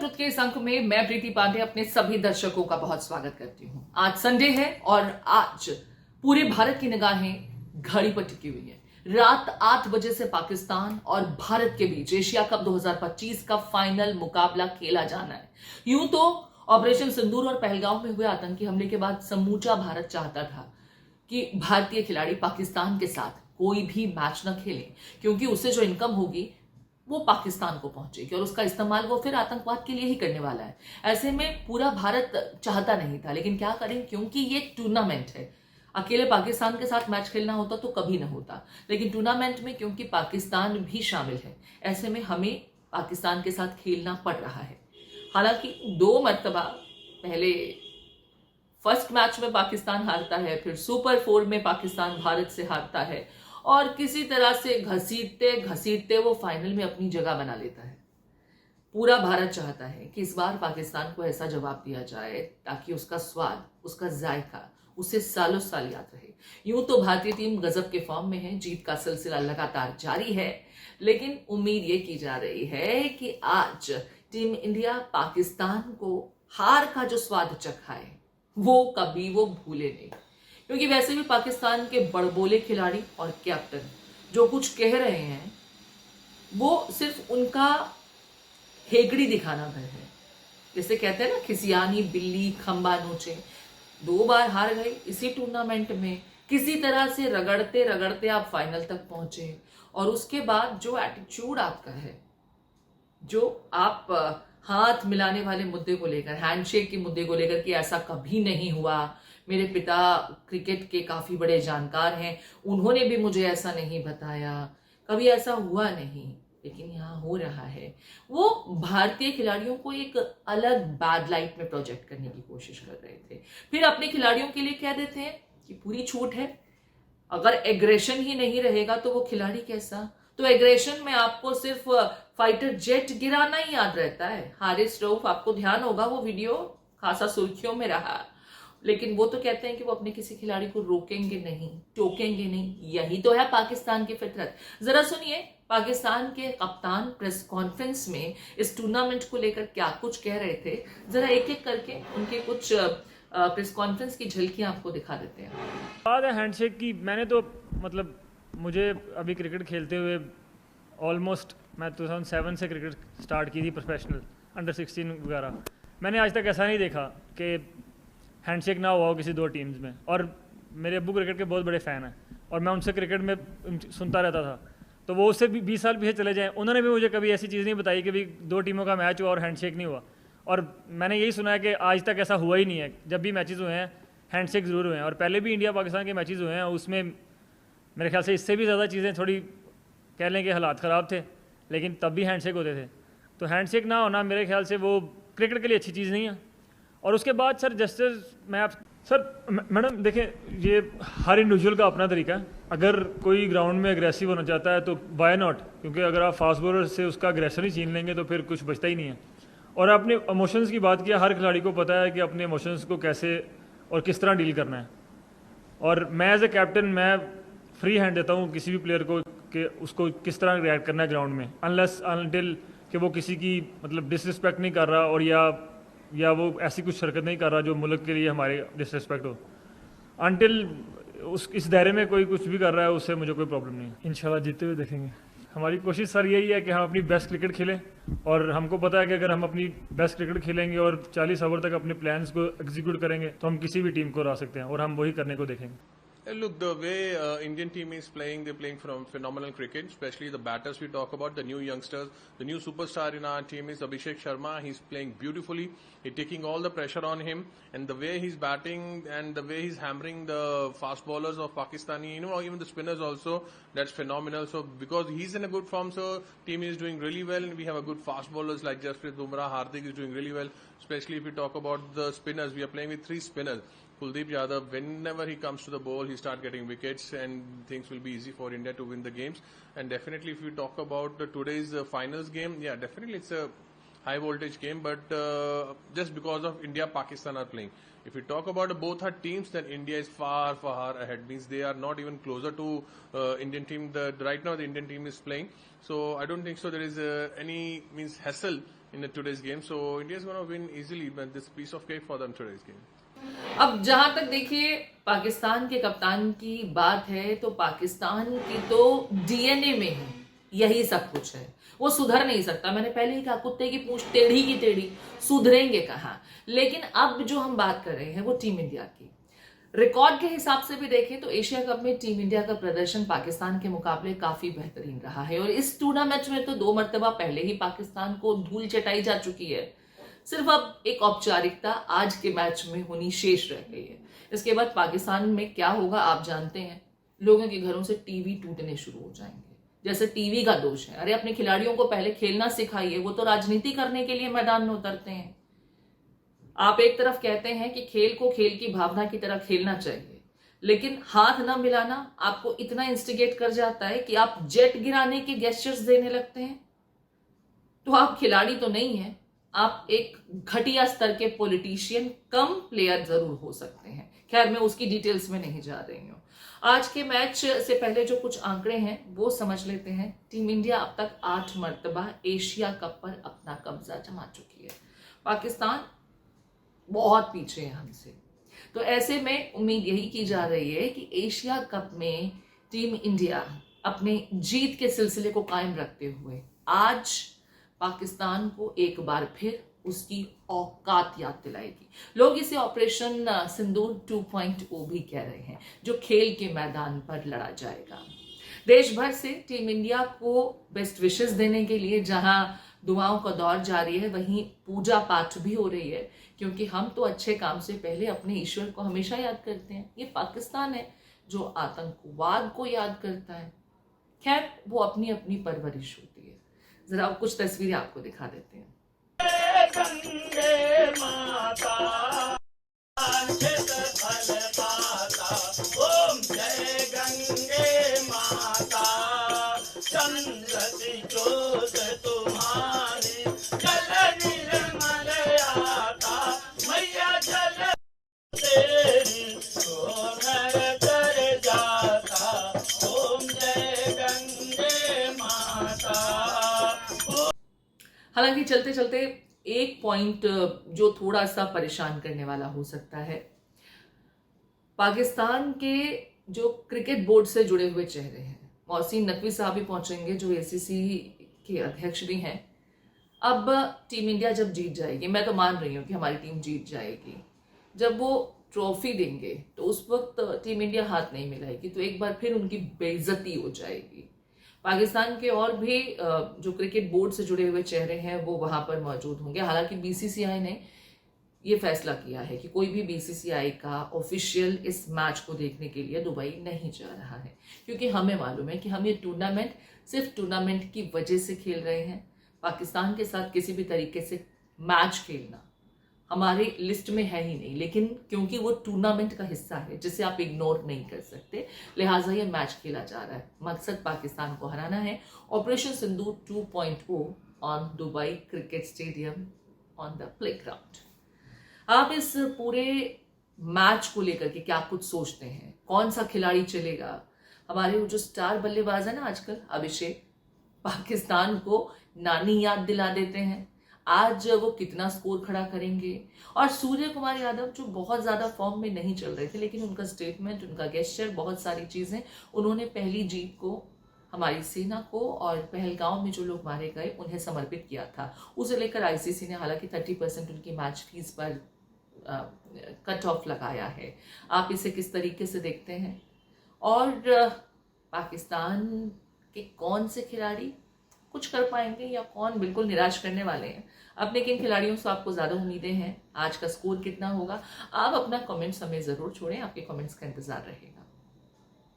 Truth के इस अंक में मैं प्रीति पांडे अपने सभी दर्शकों का बहुत स्वागत करती हूं। आज संडे है और आज पूरे भारत की निगाहें घड़ी पर टिकी हुई है। रात 8 बजे से पाकिस्तान और भारत के बीच एशिया कप 2025 का फाइनल मुकाबला खेला जाना है। यूं तो ऑपरेशन सिंदूर और पहलगाम में हुए आतंकी हमले के बाद समूचा भारत चाहता था कि भारतीय खिलाड़ी पाकिस्तान के साथ कोई भी मैच न खेले, क्योंकि उससे जो इनकम होगी वो पाकिस्तान को पहुंचेगी और उसका इस्तेमाल वो फिर आतंकवाद के लिए ही करने वाला है। ऐसे में पूरा भारत चाहता नहीं था, लेकिन क्या करें, क्योंकि ये टूर्नामेंट है। अकेले पाकिस्तान के साथ मैच खेलना होता तो कभी ना होता, लेकिन टूर्नामेंट में क्योंकि पाकिस्तान भी शामिल है, ऐसे में हमें पाकिस्तान के साथ खेलना पड़ रहा है। हालांकि 2 मरतबा, पहले फर्स्ट मैच में पाकिस्तान हारता है, फिर सुपर 4 में पाकिस्तान भारत से हारता है और किसी तरह से घसीटते घसीटते वो फाइनल में अपनी जगह बना लेता है। पूरा भारत चाहता है कि इस बार पाकिस्तान को ऐसा जवाब दिया जाए ताकि उसका स्वाद, उसका जायका उसे सालों साल याद रहे। यूं तो भारतीय टीम गजब के फॉर्म में है, जीत का सिलसिला लगातार जारी है, लेकिन उम्मीद ये की जा रही है कि आज टीम इंडिया पाकिस्तान को हार का जो स्वाद चखाए वो कभी वो भूले नहीं, क्योंकि वैसे भी पाकिस्तान के बड़बोले खिलाड़ी और कैप्टन जो कुछ कह रहे हैं वो सिर्फ उनका हेगड़ी दिखाना भर है। जैसे कहते हैं ना, खिसियानी बिल्ली खंबा नोचे। 2 बार हार गए इसी टूर्नामेंट में, किसी तरह से रगड़ते रगड़ते आप फाइनल तक पहुंचे और उसके बाद जो एटीट्यूड आपका है, जो आप हाथ मिलाने वाले मुद्दे को लेकर, हैंडशेक के मुद्दे को लेकर कि ऐसा कभी नहीं हुआ, मेरे पिता क्रिकेट के काफी बड़े जानकार हैं, उन्होंने भी मुझे ऐसा नहीं बताया, कभी ऐसा हुआ नहीं, लेकिन यहाँ हो रहा है। वो भारतीय खिलाड़ियों को एक अलग बैड लाइट में प्रोजेक्ट करने की कोशिश कर रहे थे। फिर अपने खिलाड़ियों के लिए कह देते हैं कि पूरी छूट है, अगर एग्रेशन ही नहीं रहेगा तो वो खिलाड़ी कैसा। तो एग्रेशन में आपको सिर्फ फाइटर जेट गिराना ही याद रहता है। हारिस रऊफ, आपको ध्यान होगा, वो वीडियो खासा सुर्खियों में रहा, लेकिन वो तो कहते हैं कि वो अपने किसी खिलाड़ी को रोकेंगे नहीं, टोकेंगे नहीं। यही तो है पाकिस्तान की फितरत। जरा सुनिए पाकिस्तान के कप्तान प्रेस कॉन्फ्रेंस में इस टूर्नामेंट को लेकर क्या कुछ कह रहे थे। जरा एक एक करके उनके कुछ प्रेस कॉन्फ्रेंस की झलकियां आपको दिखा देते हैं। बात है हैंडशेक की, मैंने तो मतलब मुझे अभी क्रिकेट खेलते हुए ऑलमोस्ट मैं 2007 से क्रिकेट स्टार्ट की थी, प्रोफेशनल अंडर 16 वगैरह। मैंने आज तक ऐसा नहीं देखा कि हैंडशेक ना हुआ हो किसी 2 टीम्स में। और मेरे अब्बू क्रिकेट के बहुत बड़े फ़ैन हैं और मैं उनसे क्रिकेट में सुनता रहता था, तो वो उससे भी 20 साल पीछे चले जाएँ, उन्होंने भी मुझे कभी ऐसी चीज़ नहीं बताई कि भाई 2 टीमों का मैच हुआ और हैंडशेक नहीं हुआ। और मैंने यही सुना है कि आज तक ऐसा हुआ ही नहीं है। जब भी मैचेस हुए हैं हैंडशेक ज़रूर हुए हैं, और पहले भी इंडिया पाकिस्तान के मैचेस हुए हैं, उसमें मेरे ख्याल से इससे भी ज़्यादा चीज़ें थोड़ी कह लें कि हालात ख़राब थे, लेकिन तब भी हैंडशेक होते थे। तो हैंडशेक ना होना मेरे ख्याल से वो क्रिकेट के लिए अच्छी चीज़ नहीं है। और उसके बाद सर मैं आप मैडम देखें, ये हर इंडिविजुअल का अपना तरीका है। अगर कोई ग्राउंड में एग्रेसिव होना चाहता है तो वाई नॉट, क्योंकि अगर आप फास्ट बॉलर से उसका अग्रेशन ही छीन लेंगे तो फिर कुछ बचता ही नहीं है। और आपने इमोशंस की बात किया, हर खिलाड़ी को पता है कि अपने इमोशंस को कैसे और किस तरह डील करना है। और मैं एज ए कैप्टन मैं फ्री हैंड देता हूँ किसी भी प्लेयर को कि उसको किस तरह रिएक्ट करना है ग्राउंड में, अनलेस अनटिल कि वो किसी की मतलब डिसरिस्पेक्ट नहीं कर रहा और या वो ऐसी कुछ हरकत नहीं कर रहा जो मुल्क के लिए हमारे डिसरिस्पेक्ट हो। अनटिल इस दायरे में कोई कुछ भी कर रहा है उससे मुझे कोई प्रॉब्लम नहीं है। इंशाल्लाह जीते हुए देखेंगे। हमारी कोशिश सर यही है कि हम अपनी बेस्ट क्रिकेट खेलें, और हमको पता है कि अगर हम अपनी बेस्ट क्रिकेट खेलेंगे और 40 ओवर तक अपने प्लान्स को एग्जीक्यूट करेंगे तो हम किसी भी टीम को हरा सकते हैं, और हम वही करने को देखेंगे। Look, the way Indian team is playing, they're playing from phenomenal cricket, especially the batters we talk about, the new youngsters. The new superstar in our team is Abhishek Sharma. He's playing beautifully. He's taking all the pressure on him, and the way he's batting and the way he's hammering the fast bowlers of Pakistani, even the spinners also, that's phenomenal. So because he's in a good form, so team is doing really well, and we have a good fast bowlers like Jasprit Bumrah, Hardik is doing really well. Especially if we talk about the spinners, we are playing with 3 spinners. Kuldeep Yadav, whenever he comes to the ball, he starts getting wickets and things will be easy for India to win the games. And definitely if we talk about today's finals game, yeah, definitely it's a high voltage game, but just because of India-Pakistan are playing. If we talk about both our teams, then India is far, far ahead. Means they are not even closer to Indian team. Right now the Indian team is playing. So I don't think so there is any hassle in today's game. So India is going to win easily, but this piece of cake for them today's game. अब जहां तक देखिए पाकिस्तान के कप्तान की बात है तो पाकिस्तान की तो डीएनए में है, यही सब कुछ है, वो सुधर नहीं सकता। मैंने पहले ही कहा कुत्ते की पूंछ टेढ़ी की टेढ़ी, सुधरेंगे कहाँ। लेकिन अब जो हम बात कर रहे हैं वो टीम इंडिया की। रिकॉर्ड के हिसाब से भी देखें तो एशिया कप में टीम इंडिया का प्रदर्शन पाकिस्तान के मुकाबले काफी बेहतरीन रहा है और इस टूर्नामेंट में तो 2 मरतबा पहले ही पाकिस्तान को धूल चटाई जा चुकी है। सिर्फ अब एक औपचारिकता आज के मैच में होनी शेष रह गई है। इसके बाद पाकिस्तान में क्या होगा आप जानते हैं, लोगों के घरों से टीवी टूटने शुरू हो जाएंगे, जैसे टीवी का दोष है। अरे अपने खिलाड़ियों को पहले खेलना सिखाइए, वो तो राजनीति करने के लिए मैदान में उतरते हैं। आप एक तरफ कहते हैं कि खेल को खेल की भावना की तरह खेलना चाहिए, लेकिन हाथ ना मिलाना आपको इतना इंस्टिगेट कर जाता है कि आप जेट गिराने के गेस्चर्स देने लगते हैं। तो आप खिलाड़ी तो नहीं है, आप एक घटिया स्तर के पॉलिटिशियन कम प्लेयर जरूर हो सकते हैं। खैर मैं उसकी डिटेल्स में नहीं जा रही हूं। आज के मैच से पहले जो कुछ आंकड़े हैं वो समझ लेते हैं। टीम इंडिया अब तक 8 मरतबा एशिया कप पर अपना कब्जा जमा चुकी है। पाकिस्तान बहुत पीछे है हमसे। तो ऐसे में उम्मीद यही की जा रही है कि एशिया कप में टीम इंडिया अपने जीत के सिलसिले को कायम रखते हुए आज पाकिस्तान को एक बार फिर उसकी औकात याद दिलाएगी। लोग इसे ऑपरेशन सिंदूर 2.0 भी कह रहे हैं, जो खेल के मैदान पर लड़ा जाएगा। देश भर से टीम इंडिया को बेस्ट विशेस देने के लिए जहां दुआओं का दौर जारी है, वहीं पूजा पाठ भी हो रही है, क्योंकि हम तो अच्छे काम से पहले अपने ईश्वर को हमेशा याद करते हैं। ये पाकिस्तान है जो आतंकवाद को याद करता है। खैर वो अपनी अपनी परवरिश होती है। जरा कुछ तस्वीरें आपको दिखा देते हैं। गंगे माता फल पाता, ओम जय गंगे माता, चंद्र की जोत तुम्हारी, जल निर्मल आता, मैया जल तेरी सोनर कर जाता, ओम जय गंगे माता। हालांकि चलते चलते एक पॉइंट जो थोड़ा सा परेशान करने वाला हो सकता है, पाकिस्तान के जो क्रिकेट बोर्ड से जुड़े हुए चेहरे हैं, मोहसिन नकवी साहब भी पहुंचेंगे जो एसीसी के अध्यक्ष भी हैं। अब टीम इंडिया जब जीत जाएगी, मैं तो मान रही हूँ कि हमारी टीम जीत जाएगी, जब वो ट्रॉफी देंगे तो उस वक्त टीम इंडिया हाथ नहीं मिलाएगी, तो एक बार फिर उनकी बेइज्जती हो जाएगी। पाकिस्तान के और भी जो क्रिकेट बोर्ड से जुड़े हुए चेहरे हैं वो वहां पर मौजूद होंगे। हालांकि बीसीसीआई ने ये फैसला किया है कि कोई भी बीसीसीआई का ऑफिशियल इस मैच को देखने के लिए दुबई नहीं जा रहा है, क्योंकि हमें मालूम है कि हम ये टूर्नामेंट सिर्फ टूर्नामेंट की वजह से खेल रहे हैं। पाकिस्तान के साथ किसी भी तरीके से मैच खेलना हमारी लिस्ट में है ही नहीं, लेकिन क्योंकि वो टूर्नामेंट का हिस्सा है जिसे आप इग्नोर नहीं कर सकते, लिहाजा ये मैच खेला जा रहा है। मकसद पाकिस्तान को हराना है। Operation Sindoor 2.0 on Dubai cricket stadium on the playground. आप इस पूरे मैच को लेकर के क्या कुछ सोचते हैं? कौन सा खिलाड़ी चलेगा? हमारे वो जो स्टार बल्लेबाज है ना आजकल, अभिषेक, पाकिस्तान को नानी याद दिला देते हैं। आज वो कितना स्कोर खड़ा करेंगे। और सूर्य कुमार यादव जो बहुत ज्यादा फॉर्म में नहीं चल रहे थे, लेकिन उनका स्टेटमेंट, उनका गेस्चर, बहुत सारी चीजें, उन्होंने पहली जीत को हमारी सेना को और पहलगांव में जो लोग मारे गए उन्हें समर्पित किया था। उसे लेकर आईसीसी ने हालांकि 30% उनकी मैच फीस पर कट ऑफ लगाया है। आप इसे किस तरीके से देखते हैं? और पाकिस्तान के कौन से खिलाड़ी कुछ कर पाएंगे या कौन बिल्कुल निराश करने वाले हैं? अपने किन खिलाड़ियों से आपको ज्यादा उम्मीदें हैं? आज का स्कोर कितना होगा? आप अपना कमेंट्स हमें जरूर छोड़ें, आपके कमेंट्स का इंतजार रहेगा।